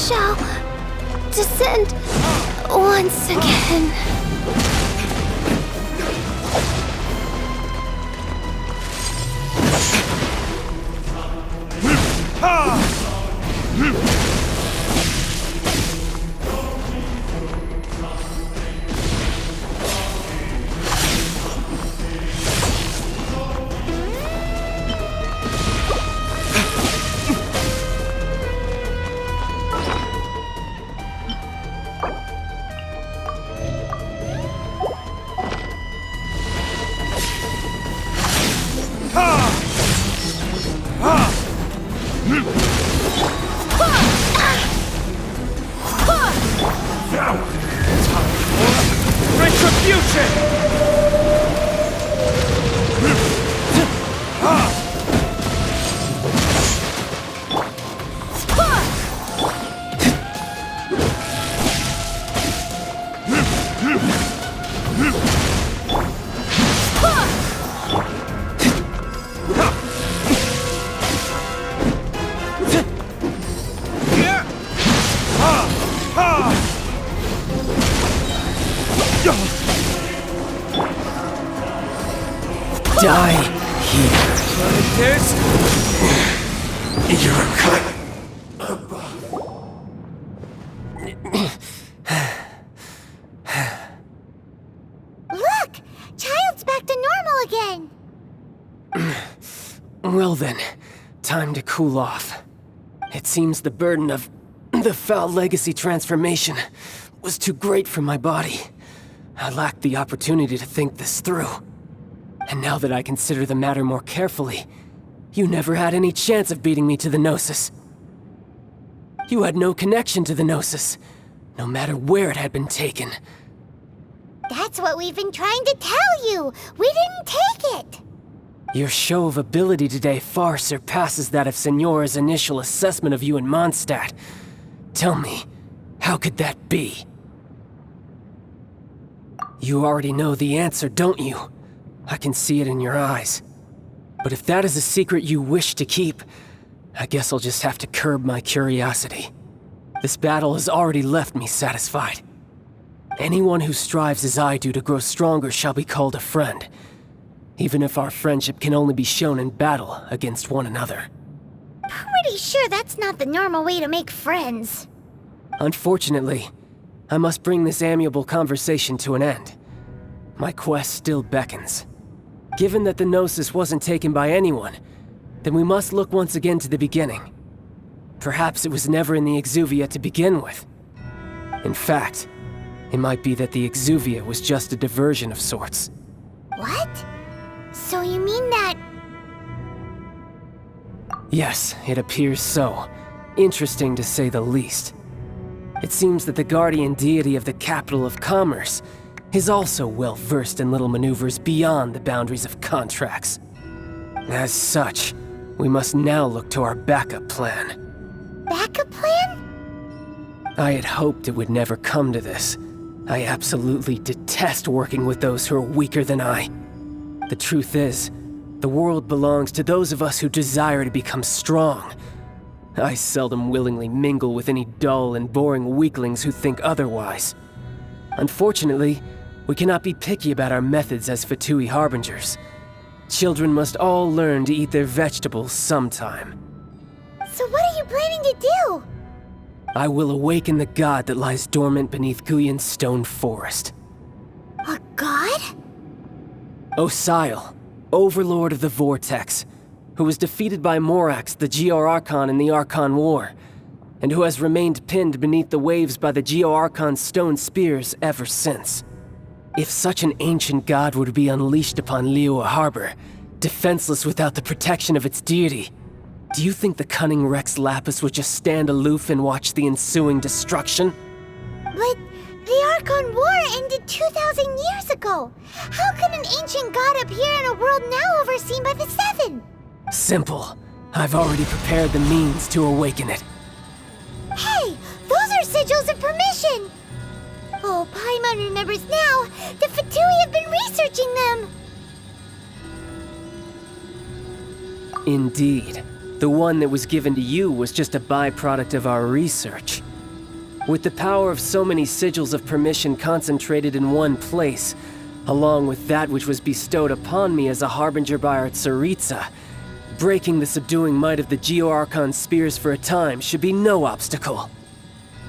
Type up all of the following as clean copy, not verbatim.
shall descend once again. Die here. This? You're cut. Look! Child's back to normal again! Well then, time to cool off. It seems the burden of the foul legacy transformation was too great for my body. I lacked the opportunity to think this through. And now that I consider the matter more carefully, you never had any chance of beating me to the Gnosis. You had no connection to the Gnosis, no matter where it had been taken. That's what we've been trying to tell you! We didn't take it! Your show of ability today far surpasses that of Signora's initial assessment of you in Mondstadt. Tell me, how could that be? You already know the answer, don't you? I can see it in your eyes. But if that is a secret you wish to keep, I guess I'll just have to curb my curiosity. This battle has already left me satisfied. Anyone who strives as I do to grow stronger shall be called a friend, even if our friendship can only be shown in battle against one another. Pretty sure that's not the normal way to make friends. Unfortunately, I must bring this amiable conversation to an end. My quest still beckons. Given that the Gnosis wasn't taken by anyone, then we must look once again to the beginning. Perhaps it was never in the Exuvia to begin with. In fact, it might be that the Exuvia was just a diversion of sorts. What? So you mean that... Yes, it appears so. Interesting to say the least. It seems that the guardian deity of the capital of commerce is also well versed in little maneuvers beyond the boundaries of contracts. As such, we must now look to our backup plan. Backup plan? I had hoped it would never come to this. I absolutely detest working with those who are weaker than I. The truth is, the world belongs to those of us who desire to become strong. I seldom willingly mingle with any dull and boring weaklings who think otherwise. Unfortunately, we cannot be picky about our methods as Fatui Harbingers. Children must all learn to eat their vegetables sometime. So what are you planning to do? I will awaken the god that lies dormant beneath Guyon's stone forest. A god? Osial, overlord of the Vortex, who was defeated by Morax, the Geo-Archon in the Archon War, and who has remained pinned beneath the waves by the Geo-Archon's stone spears ever since. If such an ancient god were to be unleashed upon Liyue Harbor, defenseless without the protection of its deity, do you think the cunning Rex Lapis would just stand aloof and watch the ensuing destruction? But the Archon War ended 2,000 years ago. How could an ancient god appear in a world now overseen by the Seven? Simple. I've already prepared the means to awaken it. Hey, those are sigils of permission! Oh, Paimon remembers now. The Fatui have been researching them. Indeed. The one that was given to you was just a byproduct of our research. With the power of so many sigils of permission concentrated in one place, along with that which was bestowed upon me as a harbinger by our Tsaritsa, breaking the subduing might of the Geo-Archon spears for a time should be no obstacle.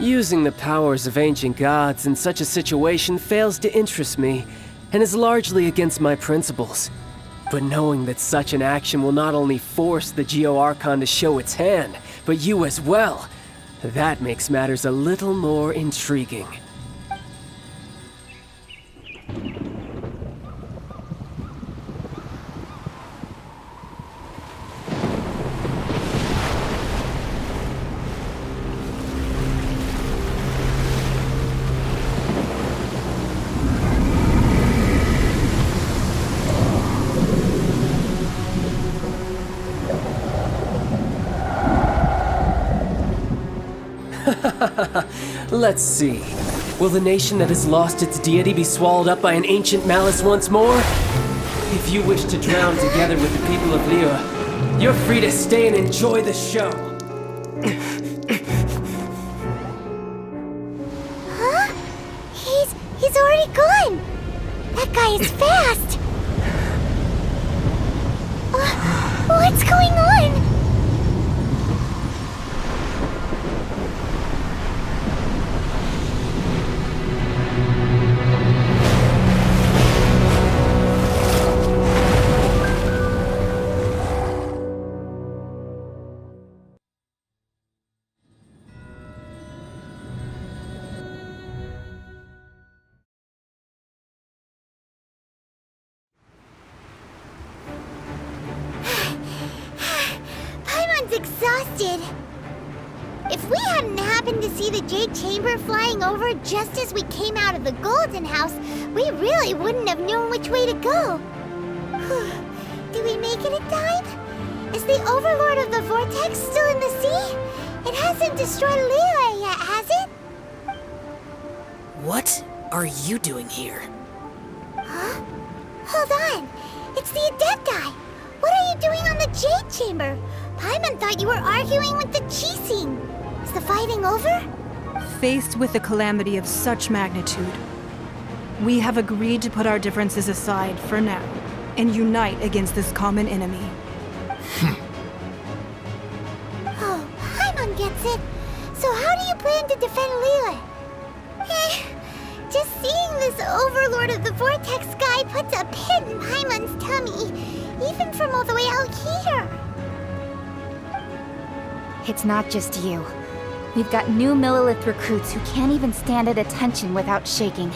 Using the powers of ancient gods in such a situation fails to interest me, and is largely against my principles. But knowing that such an action will not only force the Geo-Archon to show its hand, but you as well, that makes matters a little more intriguing. Let's see. Will the nation that has lost its deity be swallowed up by an ancient malice once more? If you wish to drown together with the people of Liyue, you're free to stay and enjoy the show. Huh? He's already gone! That guy is fast! What's going on? Exhausted. If we hadn't happened to see the Jade Chamber flying over just as we came out of the Golden House, we really wouldn't have known which way to go. Did we make it in time? Is the Overlord of the Vortex still in the sea? It hasn't destroyed Liyue yet, has it? What are you doing here? Huh? Hold on. It's the Adepti. What are you doing on the Jade Chamber? Paimon thought you were arguing with the Chising. Is the fighting over? Faced with a calamity of such magnitude, we have agreed to put our differences aside for now and unite against this common enemy. Oh, Paimon gets it. So how do you plan to defend Liyue? Just seeing this Overlord of the Vortex guy puts a pit in Paimon's tummy, even from all the way out here. It's not just you. We've got new Millilith recruits who can't even stand at attention without shaking.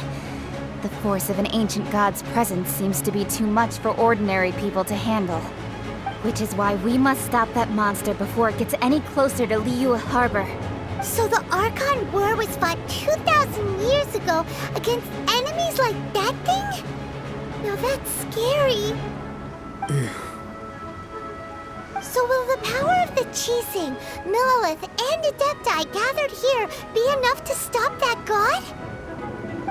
The force of an ancient god's presence seems to be too much for ordinary people to handle. Which is why we must stop that monster before it gets any closer to Liyue Harbor. So the Archon War was fought 2,000 years ago against enemies like that thing? Now that's scary. So will the power of the Chising, Millilith, and Adepti gathered here be enough to stop that god?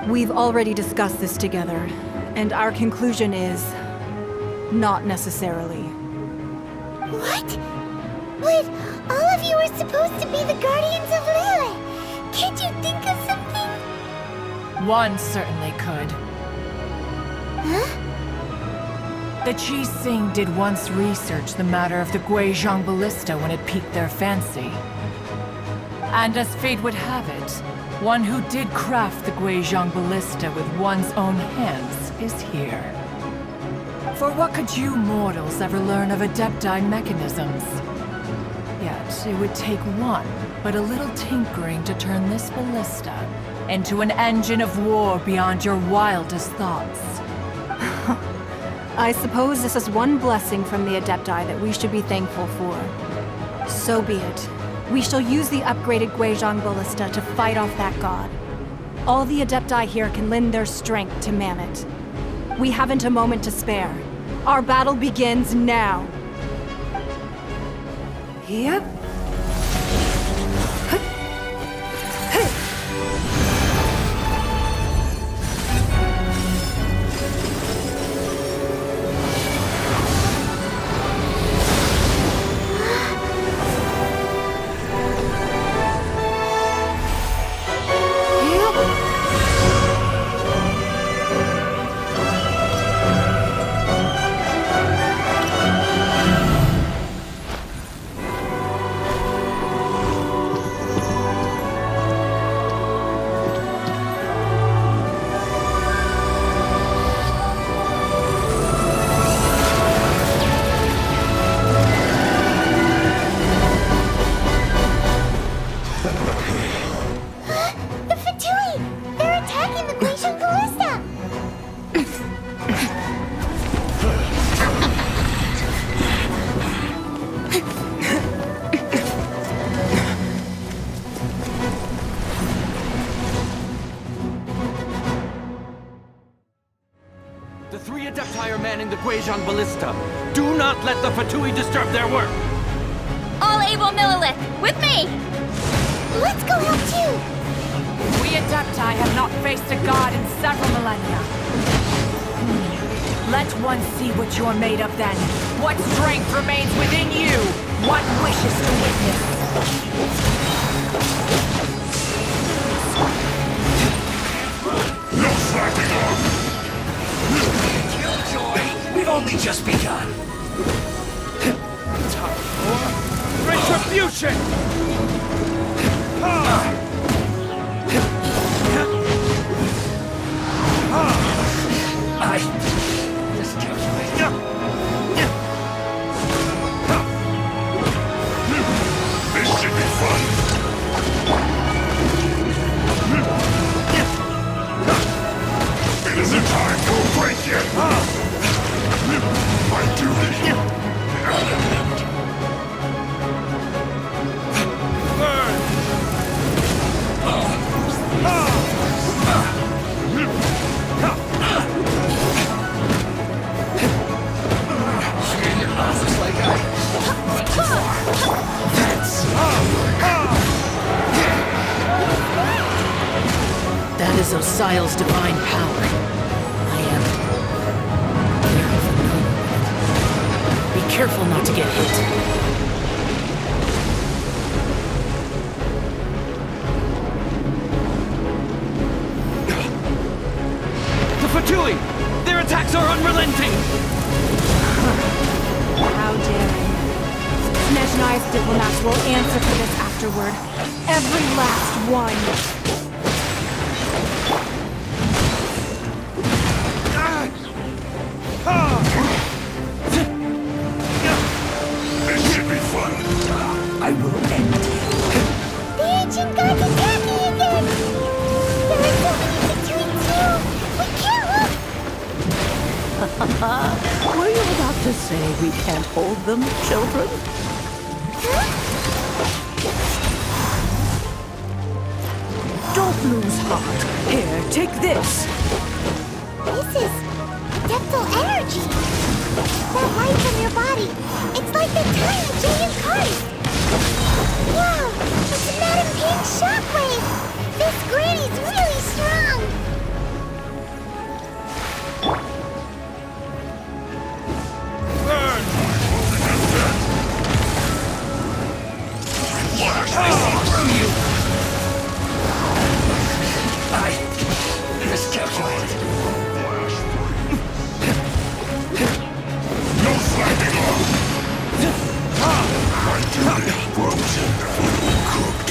We've already discussed this together, and our conclusion is... not necessarily. What? But all of you are supposed to be the guardians of Liyue. Can't you think of something? One certainly could. Huh? The Chising did once research the matter of the Guizhong Ballista when it piqued their fancy. And as fate would have it, one who did craft the Guizhong Ballista with one's own hands is here. For what could you mortals ever learn of Adepti mechanisms? Yet, it would take one, but a little tinkering to turn this ballista into an engine of war beyond your wildest thoughts. I suppose this is one blessing from the Adepti that we should be thankful for. So be it. We shall use the upgraded Guizhong Ballista to fight off that god. All the Adepti here can lend their strength to man it. We haven't a moment to spare. Our battle begins now. Yep. The Adepti are manning the Guizhong Ballista. Do not let the Fatui disturb their work! All able Millilith, with me! Let's go help too! We Adepti have not faced a god in several millennia. Let one see what you're made of then. What strength remains within you? What wishes to witness? No slacking off! Killjoy! We've only just begun. Time for retribution! Just Killjoy. This should be fun. It isn't time for a break yet. My duty at an end. Burn! In your office like I went too far. That is Osial's divine power. I am very familiar with it. Be careful not to get hit. The Fatui! Their attacks are unrelenting! How daring. Snezhnai's diplomats will answer for this afterward. Every last one. This should be fun. I will end you. The ancient gods attacking again! There are so many between too! We can't look! Were you about to say we can't hold them, children? Don't lose heart. Here, take this. This is adeptal energy! That light from your body, it's like the time of Jay and Christ! Wow! It's Madam Ping's shockwave! This granny's really strong! Burn! From you. I miscalculated. No slacking off. My duty frozen, cooked.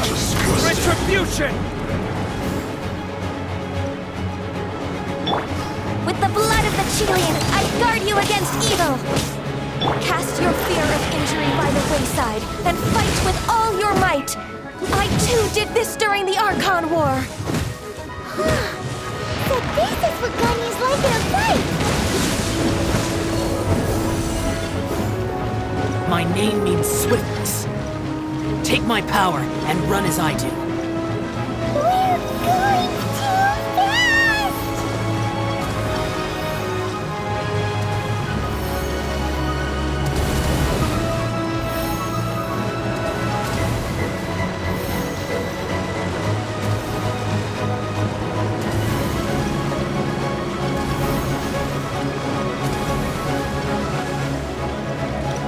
Disgusting. Retribution! With the blood of the Chilean, I guard you against evil! Cast your fear of injury by the wayside, and fight with all your might! I too did this during the Archon War! So this is what Ganya's like in a fight! My name means swiftness. Take my power and run as I do.